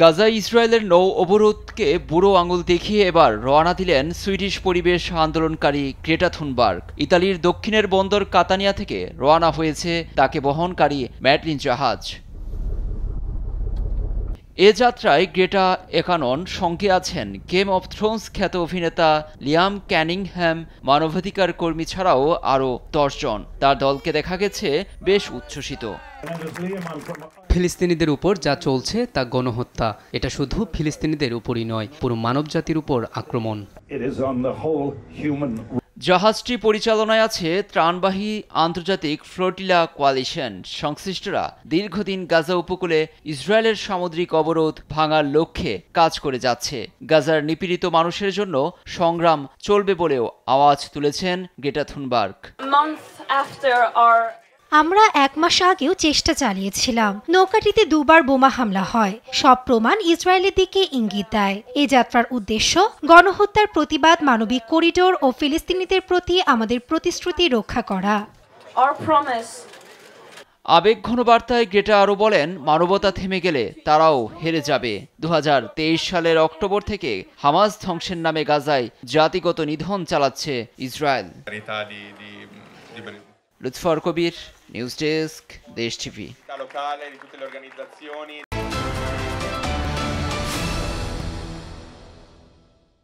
গাজায় ইসরায়েলের নৌ অবরোধকে বুড়ো আঙুল দেখিয়ে এবার রওনা দিলেন সুইডিশ পরিবেশ আন্দোলনকারী গ্রেটা থুনবার্গ। ইতালির দক্ষিণের বন্দর কাতানিয়া থেকে রওনা হয়েছে তাকে বহনকারী ম্যাডলিন জাহাজ। এ যাত্রায় গ্রেটা একানন সঙ্গে আছেন গেম অব থ্রোনস খ্যাত অভিনেতা লিয়াম ক্যানিংহ্যাম, মানবাধিকার কর্মী ছাড়াও আরও 10 জন। তার দলকে দেখা গেছে বেশ উচ্ছ্বসিত। ফিলিস্তিনিদের উপর যা চলছে তা গণহত্যা। এটা শুধু ফিলিস্তিনিদের উপরই নয়, পুরো মানবজাতির উপর আক্রমণ। জাহাজটি পরিচালনায় আছে ত্রাণবাহী আন্তর্জাতিক ফ্লোটিলা কোয়ালিশন। সংশ্লিষ্টরা দীর্ঘদিন গাজা উপকূলে ইসরায়েলের সামুদ্রিক অবরোধ ভাঙার লক্ষ্যে কাজ করে যাচ্ছে। গাজার নিপীড়িত মানুষের জন্য সংগ্রাম চলবে বলেও আওয়াজ তুলেছেন গ্রেটা থুনবার্গ। আমরা 1 মাস আগেও চেষ্টা চালিয়েছিলাম। নৌকাটিতে 2 বার বোমা হামলা হয়। সব প্রমাণ ইসরায়েলের দিকে ইঙ্গিত দেয়। এই যাত্রার উদ্দেশ্য গণহত্যার প্রতিবাদ, মানবিক করিডোর ও ফিলিস্তিনিদের প্রতি আমাদের প্রতিশ্রুতি রক্ষা করা। আবেগঘন বার্তায় গ্রেটা আরও বলেন, মানবতা থেমে গেলে তারাও হেরে যাবে। 2023 সালের অক্টোবর থেকে হামাস ধ্বংসের নামে গাজায় জাতিগত নিধন চালাচ্ছে ইসরায়েল। লুৎফর কবির, নিউজ ডেস্ক, দেশ টিভি।